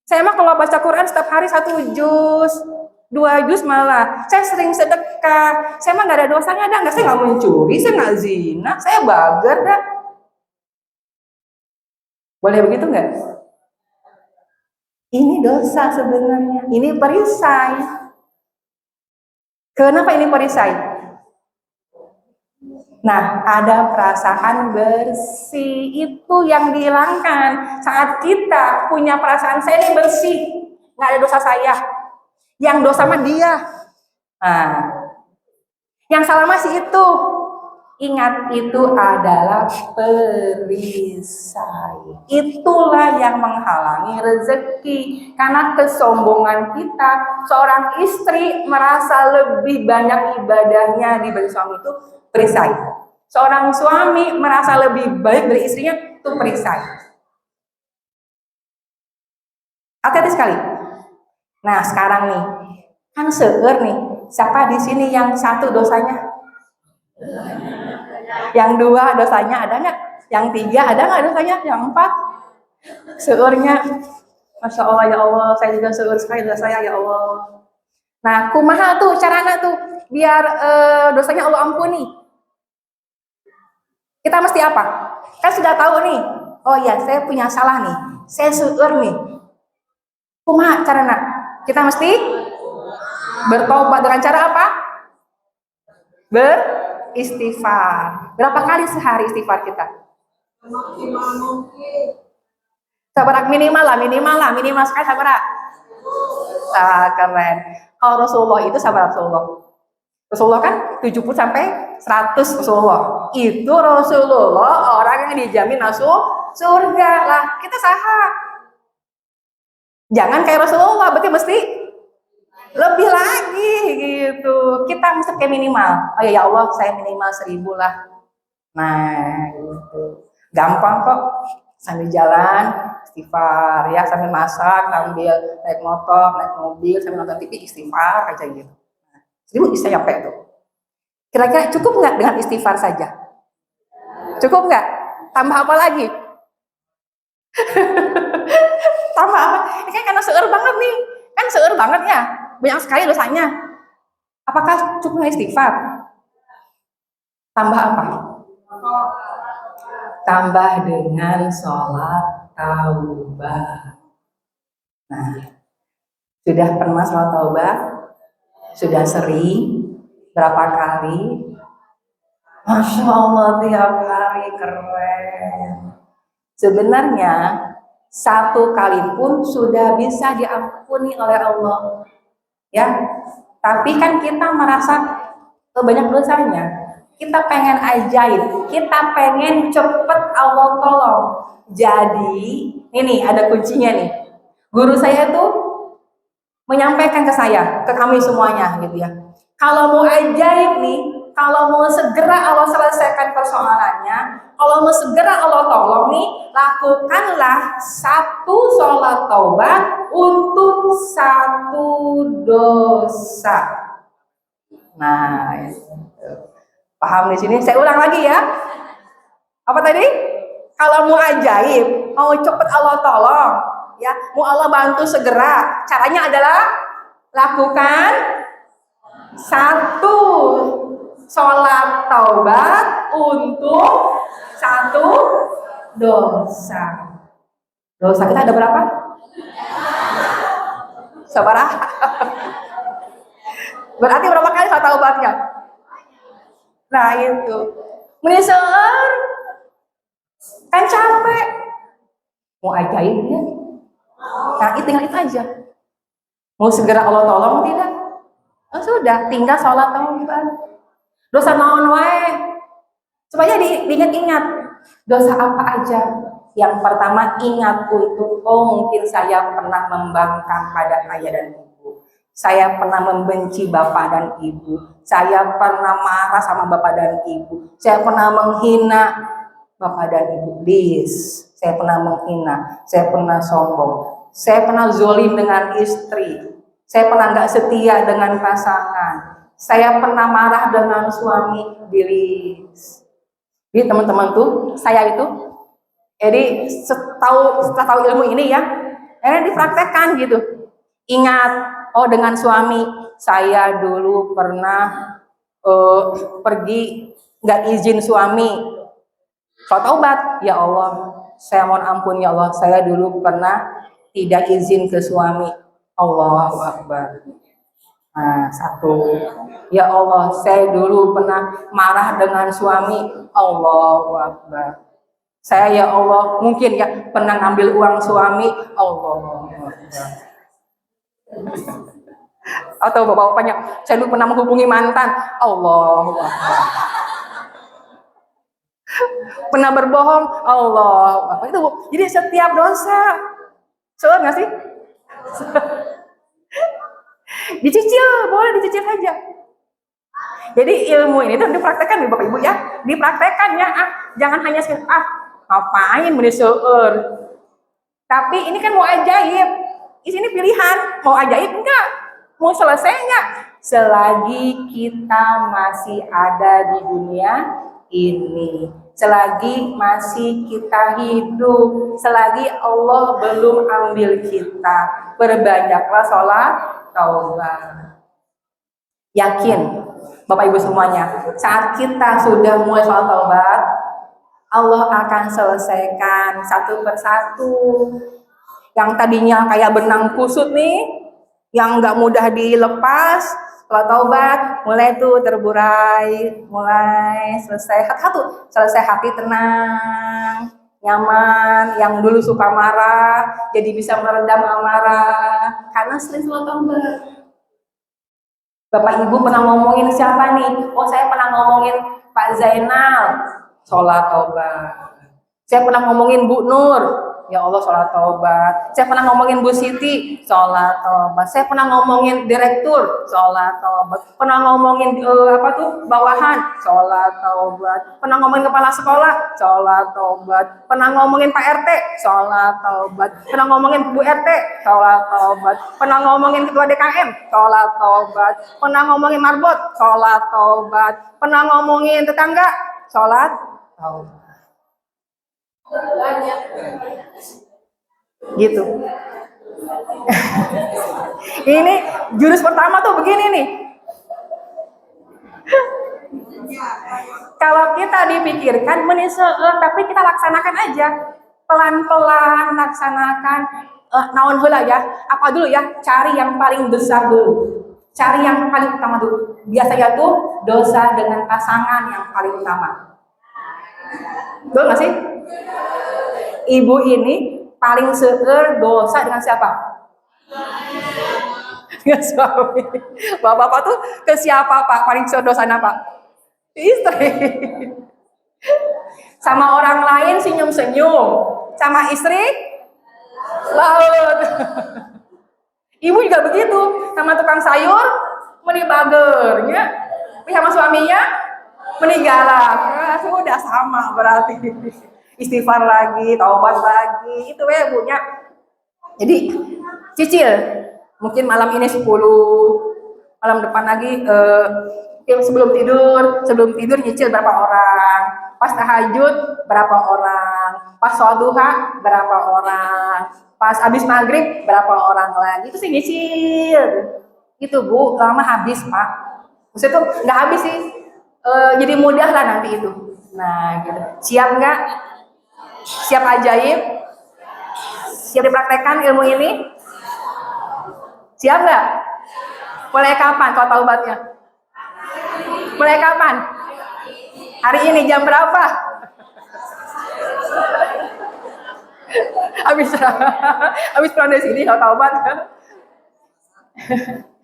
Saya mah kalau baca Quran setiap hari 1 juz, 2 juz malah. Saya sering sedekah. Saya mah nggak ada dosanya dah. Saya nggak mencuri, saya nggak zina, saya bager dah. Boleh begitu nggak? Ini dosa sebenarnya. Ini perisai. Kenapa ini perisai? Nah, ada perasaan bersih itu yang dihilangkan. Saat kita punya perasaan saya ini bersih, nggak ada dosa saya. Yang dosa mah dia. Nah, yang salah masih itu. Ingat, itu adalah perisai. Itulah yang menghalangi rezeki. Karena kesombongan kita, seorang istri merasa lebih banyak ibadahnya dibanding suami itu perisai. Seorang suami merasa lebih baik dari istrinya itu perisai. Hati-hati sekali. Nah, sekarang nih, kan seueur nih. Siapa di sini yang satu dosanya? Yang dua dosanya ada nggak? Yang tiga ada nggak dosanya? Yang empat seurnya, masya Allah ya Allah, saya juga seur sekali dosa saya ya Allah. Nah, kumaha tuh carana tuh biar dosanya Allah ampuni? Kita mesti apa? Kan sudah tahu nih. Oh ya, saya punya salah nih. Saya seur nih. Kumaha carana? Kita mesti bertobat dengan cara apa? Beristighfar. Berapa kali sehari istighfar kita? Maksimal mungkin. Sabar minimal sekali sabar. Keren. Kalau Rasulullah itu sabar Rasulullah. Rasulullah kan 70 sampai 100 Rasulullah. Itu Rasulullah orang yang dijamin masuk surga lah. Kita saha. Jangan kayak Rasulullah, berarti mesti lebih lagi gitu. Kita mesti kayak minimal. Oh ya Allah, saya minimal 1000 lah. Nah, gitu. Gampang kok. Sambil jalan, istighfar ya, sambil masak, sambil naik motor, naik mobil, sambil nonton TV, istighfar aja gitu. 1000 bisa nyampe tuh. Kira-kira cukup nggak dengan istighfar saja? Cukup nggak? Tambah apa lagi? Tambah apa? Ini kan karena seueur banget nih. Kan seueur banget ya. Banyak sekali dosanya. Apakah cukup istighfar? Tambah apa? Tambah dengan sholat taubah. Nah, Sudah pernah sholat taubat? Sudah sering? Berapa kali? Masya Allah, tiap hari keren. Sebenarnya satu kali pun sudah bisa diampuni oleh Allah, ya. Tapi kan kita merasa banyak dosanya. Kita pengen ajaib, kita pengen cepet Allah tolong. Jadi ini ada kuncinya nih. Guru saya tuh menyampaikan ke saya, ke kami semuanya gitu ya. Kalau mau ajaib nih, kalau mau segera Allah selesaikan persoalannya, kalau mau segera Allah tolong nih, lakukanlah satu sholat taubat untuk satu dosa. Nah, paham di sini? Saya ulang lagi ya. Apa tadi? Kalau mau ajaib, mau cepet Allah tolong, ya, mau Allah bantu segera. Caranya adalah lakukan satu sholat taubat untuk satu dosa. Dosa kita ada berapa? Sabarah. Berarti berapa kali sholat taubatnya? Nah itu. Menyesal kan capek. Mau ajaib ya? Nah itu tinggal itu aja. Mau segera Allah tolong tidak? Oh, sudah, tinggal sholat taubat. Dosa naon wae. Supaya diingat-ingat. Dosa apa aja? Yang pertama, ingat untuk mungkin saya pernah membangkang pada ayah dan ibu. Saya pernah membenci bapak dan ibu. Saya pernah marah sama bapak dan ibu. Saya pernah menghina bapak dan ibu. Please, saya pernah menghina. Saya pernah sombong. Saya pernah zolim dengan istri. Saya pernah nggak setia dengan pasangan. Saya pernah marah dengan suami. Jadi teman-teman tuh, saya itu, jadi setelah tahu ilmu ini ya, dipraktekkan gitu. Ingat, oh dengan suami, saya dulu pernah pergi nggak izin suami. Sholat taubat, ya Allah, saya mohon ampun ya Allah, saya dulu pernah tidak izin ke suami. Allahu Akbar. Nah, satu. Ya Allah, saya dulu pernah marah dengan suami. Allahu Akbar. Saya ya Allah, mungkin ya pernah ngambil uang suami. Allahu Akbar. Atau bapak-bapaknya, saya dulu pernah menghubungi mantan. Allahu Akbar. Pernah berbohong. Allahu Akbar. Itu jadi setiap dosa. Soal nggak sih? Dicicil, boleh dicicil saja. Jadi ilmu ini tuh dipraktekkan nih Bapak Ibu ya, dipraktekkan ya. Jangan hanya ngapain meniseur. Tapi ini kan mau ajaib. Di sini pilihan, mau ajaib enggak? Mau selesai enggak? Selagi kita masih ada di dunia ini, selagi masih kita hidup, selagi Allah belum ambil kita, perbanyaklah sholat taubat. Yakin Bapak Ibu semuanya, saat kita sudah mulai sholat taubat, Allah akan selesaikan satu persatu. Yang tadinya kayak benang kusut nih, yang nggak mudah dilepas, sholat taubat mulai tuh terburai, mulai selesai satu, selesai hati tenang, nyaman. Yang dulu suka marah jadi bisa meredam amarah karena sering sholat taubat. Bapak Ibu pernah ngomongin siapa nih? Oh, saya pernah ngomongin Pak Zainal, sholat taubat. Saya pernah ngomongin Bu Nur, ya Allah sholat taubat. Saya pernah ngomongin Bu Siti, sholat taubat. Saya pernah ngomongin direktur, sholat taubat. Pernah ngomongin bawahan, sholat taubat. Pernah ngomongin kepala sekolah, sholat taubat. Pernah ngomongin Pak RT, sholat taubat. Pernah ngomongin Bu RT, sholat taubat. Pernah ngomongin ketua DKM, sholat taubat. Pernah ngomongin marbot, sholat taubat. Pernah ngomongin tetangga, sholat taubat. Gitu. Ini jurus pertama tuh begini nih. Kalau kita dipikirkan meniseur, tapi kita laksanakan aja. Pelan-pelan laksanakan. naon heula ya, apa dulu ya, cari yang paling besar dulu, cari yang paling utama dulu. Biasanya tuh dosa dengan pasangan yang paling utama. Betul nggak sih? Ibu ini paling seueur dosa dengan siapa? Dengan suami. Bapak-bapak tuh ke siapa Pak? Paling seueur dosanya Pak? Istri. Sama orang lain senyum-senyum, sama istri laut. Ibu juga begitu, sama tukang sayur meni bagernya, tapi sama suaminya meni galak. Nah, sudah sama berarti. Istighfar lagi, taubat lagi, itu ya punya. Jadi cicil, mungkin malam ini 10, malam depan lagi sebelum tidur nyicil berapa orang, pas tahajud berapa orang, pas sholat duha berapa orang, pas habis maghrib berapa orang lagi, itu sih nyicil. Itu Bu, lama habis Pak. Maksudnya tuh nggak habis sih, jadi mudah lah nanti itu. Nah gitu. Siap nggak? Siap ajaib? Siap dipraktekkan ilmu ini? Siap nggak? Mulai kapan kau taubatnya? Mulai kapan? Hari ini jam berapa? Habis pulang dari sini kau taubat.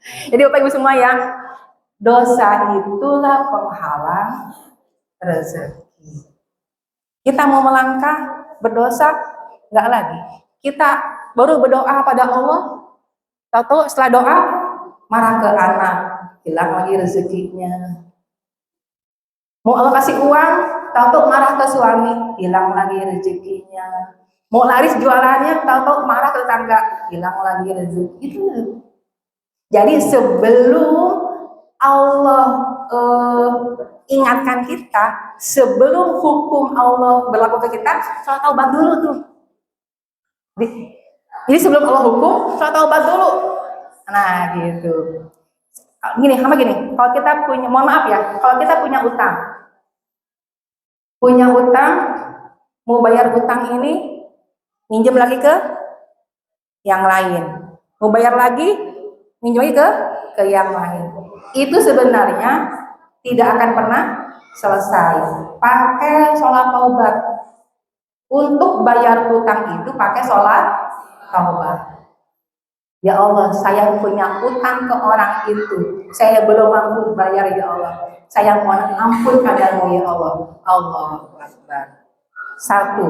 Jadi Bapak Ibu semua ya, dosa itulah penghalang rezeki. Kita mau melangkah berdosa, nggak lagi. Kita baru berdoa pada Allah, tahu setelah doa marah ke anak, hilang lagi rezekinya. Mau Allah kasih uang, tahu marah ke suami, hilang lagi rezekinya. Mau laris jualannya, tahu marah ke tetangga, hilang lagi rezeki. Itu. Jadi sebelum Allah ingatkan kita, sebelum hukum Allah berlaku ke kita, sholat taubat dulu tuh. Jadi sebelum Allah hukum, sholat taubat dulu. Nah gitu. Gini, sama gini, kalau kita punya, mohon maaf ya, kalau kita punya utang, mau bayar utang ini, minjem lagi ke yang lain, mau bayar lagi, minjem lagi ke yang lain. Itu sebenarnya tidak akan pernah selesai. Pakai sholat taubat. Untuk bayar utang itu pakai sholat taubat. Ya Allah, saya punya utang ke orang itu, saya belum mampu bayar ya Allah. Saya mohon ampun padamu ya Allah. Allahu Akbar. Satu.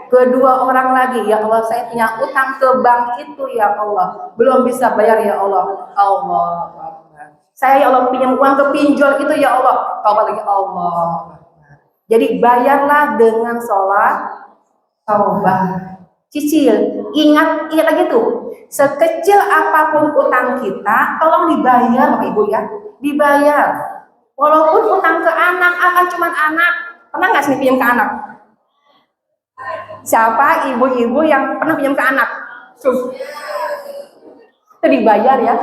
Kedua orang lagi, ya Allah, saya punya utang ke bank itu ya Allah, belum bisa bayar ya Allah. Allahu Akbar. Saya ya Allah pinjam uang ke pinjol itu ya Allah. Taubat lagi Allah. Jadi bayarlah dengan sholat taubat. Cicil, ingat lagi tuh, sekecil apapun utang kita, tolong dibayar Bapak Ibu ya, dibayar. Walaupun utang ke anak, akan cuma anak, pernah nggak sih pinjam ke anak? Siapa ibu-ibu yang pernah pinjam ke anak? Itu dibayar ya.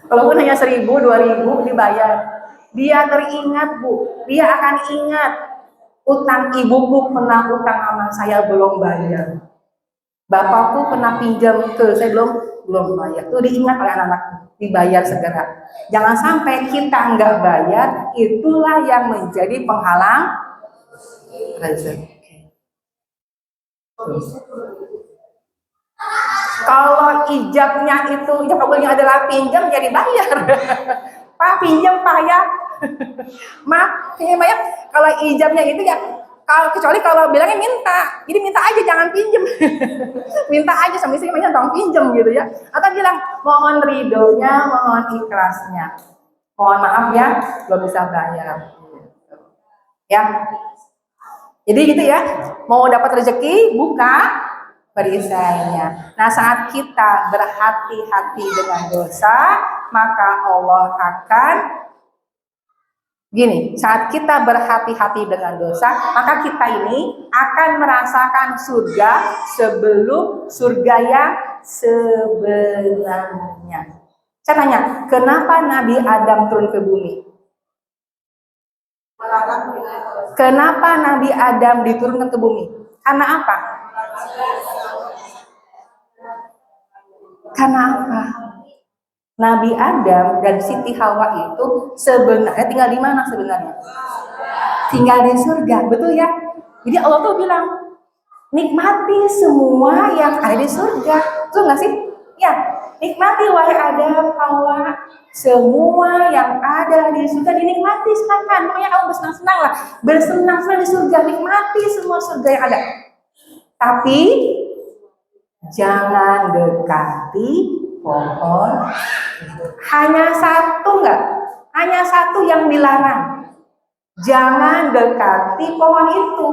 Walaupun hanya 1.000, 2.000 dibayar. Dia teringat Bu, dia akan ingat utang ibuku pernah utang sama saya belum bayar. Bapakku pernah pinjam ke saya belum bayar. Itu diingat oleh anak-anak, dibayar segera. Jangan sampai kita nggak bayar, itulah yang menjadi penghalang rezeki. Kalau ijabnya itu, ijab kabulnya adalah pinjam, jadi bayar. Pak pinjam Pak ya. Mak pinjam ya. Kalau ijabnya itu ya, kecuali kalau bilangnya minta, jadi minta aja jangan pinjem. Minta aja sama istri minta tolong pinjem gitu ya. Atau bilang mohon ridhonya, mohon ikhlasnya. Mohon maaf ya, belum bisa bayar. Ya. Jadi gitu ya. Mau dapat rezeki, buka perisainya. Nah, saat kita berhati-hati dengan dosa, maka Allah akan gini, saat kita berhati-hati dengan dosa, maka kita ini akan merasakan surga sebelum surga yang sebenarnya. Saya tanya, kenapa Nabi Adam turun ke bumi? Kenapa Nabi Adam diturunkan ke bumi? Karena apa? Karena apa? Nabi Adam dan Siti Hawa itu sebenarnya tinggal di mana sebenarnya? Tinggal di surga, betul ya? Jadi Allah tuh bilang, nikmati semua yang ada di surga. Betul nggak sih? Ya, nikmati wahai Adam, Hawa, semua yang ada di surga dinikmati silakan. Makanya kamu bersenang-senang lah, bersenang-senang di surga, nikmati semua surga yang ada. Tapi jangan dekati pohon. Hanya satu enggak? Hanya satu yang dilarang. Jangan dekati pohon itu.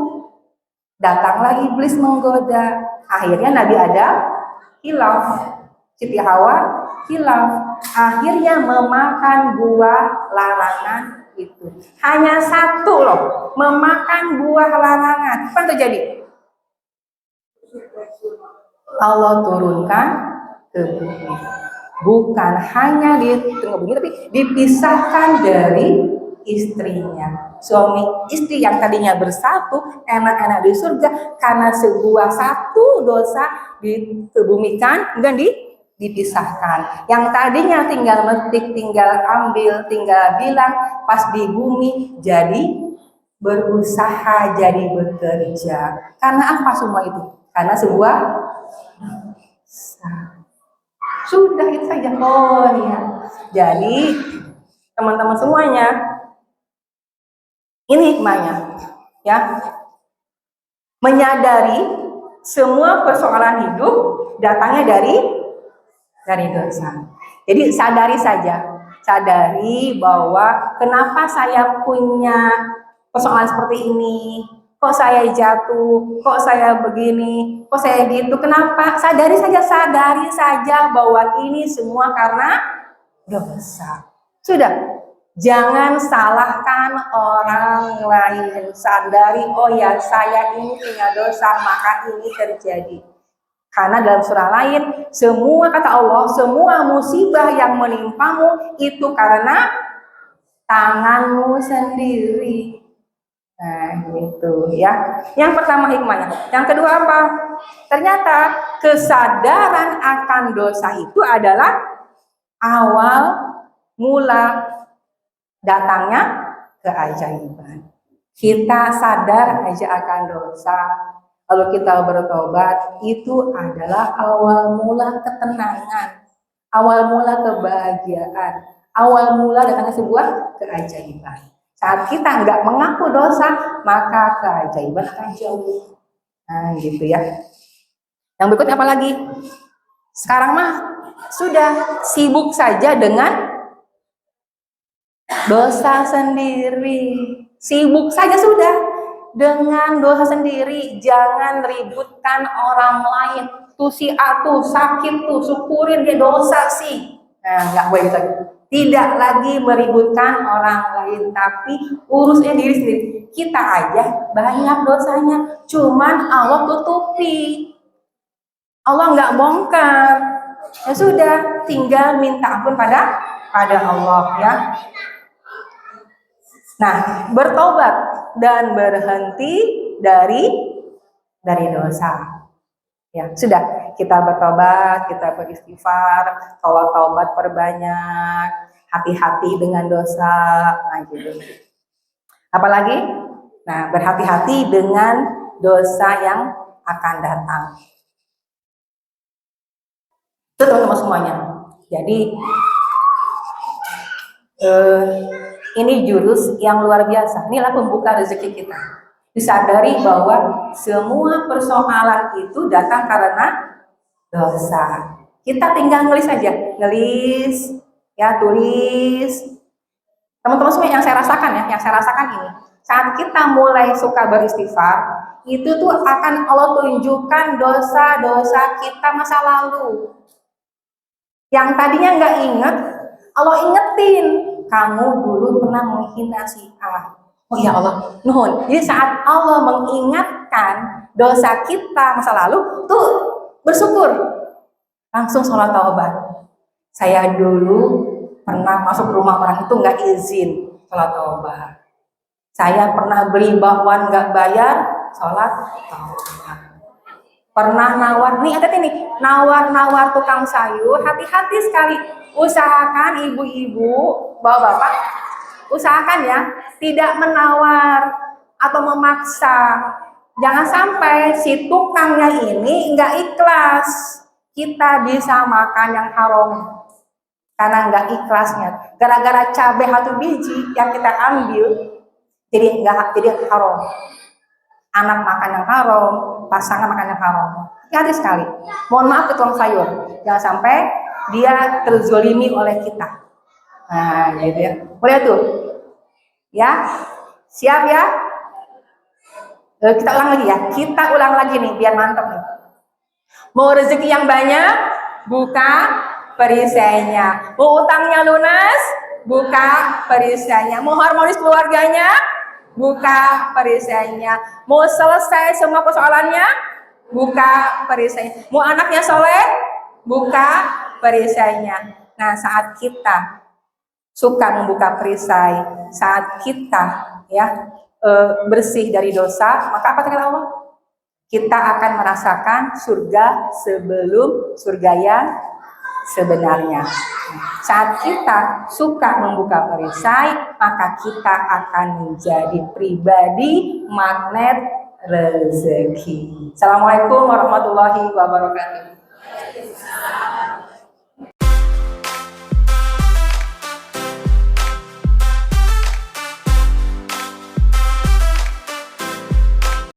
Datanglah iblis menggoda. Akhirnya Nabi Adam hilaf, Siti Hawa hilaf. Akhirnya memakan buah larangan itu. Hanya satu loh, memakan buah larangan. Apa yang terjadi? Allah turunkan ke bumi. Bukan hanya di tengah bumi, tapi dipisahkan dari istrinya. Suami istri yang tadinya bersatu, enak-enak di surga, karena sebuah satu dosa dikebumikan dan dipisahkan. Yang tadinya tinggal metik, tinggal ambil, tinggal bilang, pas di bumi jadi berusaha, jadi bekerja. Karena apa semua itu? Karena sebuah sudah itu saja. Oh iya. Jadi teman-teman semuanya, ini hikmahnya, ya. Menyadari semua persoalan hidup datangnya dari dosa. Jadi sadari saja, sadari bahwa kenapa saya punya persoalan seperti ini. Kok saya jatuh, kok saya begini, kok saya gitu, kenapa? Sadari saja bahwa ini semua karena dosa. Sudah, jangan salahkan orang lain. Sadari, oh ya saya ini punya dosa, maka ini terjadi. Karena dalam surah lain, semua kata Allah, semua musibah yang menimpamu itu karena tanganmu sendiri. Nah, gitu ya. Yang pertama hikmahnya. Yang kedua apa? Ternyata kesadaran akan dosa itu adalah awal mula datangnya keajaiban. Kita sadar aja akan dosa, lalu kita bertobat, itu adalah awal mula ketenangan, awal mula kebahagiaan, awal mula datangnya sebuah keajaiban. Saat kita nggak mengaku dosa, maka keajaiban akan jauh. Nah, gitu ya. Yang berikutnya apa lagi? Sekarang mah sudah sibuk saja dengan dosa sendiri. Sibuk saja sudah dengan dosa sendiri. Jangan ributkan orang lain. Tuh si A tuh sakit tuh, syukurin dia dosa sih. Nah, nggak boleh gitu. Tidak lagi meributkan orang lain, tapi urusnya diri sendiri. Kita aja banyak dosanya, cuman Allah tutupi. Allah nggak bongkar. Ya sudah, tinggal minta ampun pada Allah ya. Nah, bertobat dan berhenti dari dosa. Ya, sudah kita bertobat, kita beristighfar, kalau taubat perbanyak, hati-hati dengan dosa, nah gitu. Apalagi, nah berhati-hati dengan dosa yang akan datang. Itu teman-teman semuanya. Jadi ini jurus yang luar biasa. Inilah pembuka rezeki kita. Disadari bahwa semua persoalan itu datang karena dosa. Kita tinggal ngelis aja, ngelis, ya tulis. Teman-teman semua yang saya rasakan ya, yang saya rasakan ini. Saat kita mulai suka beristighfar, itu tuh akan Allah tunjukkan dosa-dosa kita masa lalu. Yang tadinya nggak inget, Allah ingetin, kamu dulu pernah menghina si A. Oh ya Allah, nuhun. Jadi saat Allah mengingatkan dosa kita masa lalu, tuh bersyukur. Langsung sholat taubat. Saya dulu pernah masuk rumah orang itu nggak izin, sholat taubat. Saya pernah beli bakwan nggak bayar, sholat taubat. Pernah nawar, nih hati nih, nawar-nawar tukang sayur, hati-hati sekali. Usahakan ibu-ibu, bapak-bapak, usahakan ya, tidak menawar atau memaksa. Jangan sampai si tukangnya ini nggak ikhlas. Kita bisa makan yang haram karena nggak ikhlasnya. Gara-gara cabai 1 biji yang kita ambil, jadi haram. Anak makan yang haram, pasangan makan yang haram. Hati-hati sekali. Mohon maaf ke tukang sayur, jangan sampai dia terzolimi oleh kita. Nah, gitu ya. Boleh tuh, ya, siap ya. Kita ulang lagi ya. Kita ulang lagi nih, biar mantap nih. Mau rezeki yang banyak, buka perisainya. Mau utangnya lunas, buka perisainya. Mau harmonis keluarganya, buka perisainya. Mau selesai semua persoalannya, buka perisainya. Mau anaknya soleh, buka perisainya. Nah, saat kita suka membuka perisai, saat kita ya bersih dari dosa, maka apa kata Allah? Kita akan merasakan surga sebelum surga yang sebenarnya. Saat kita suka membuka perisai, maka kita akan menjadi pribadi magnet rezeki. Assalamualaikum warahmatullahi wabarakatuh.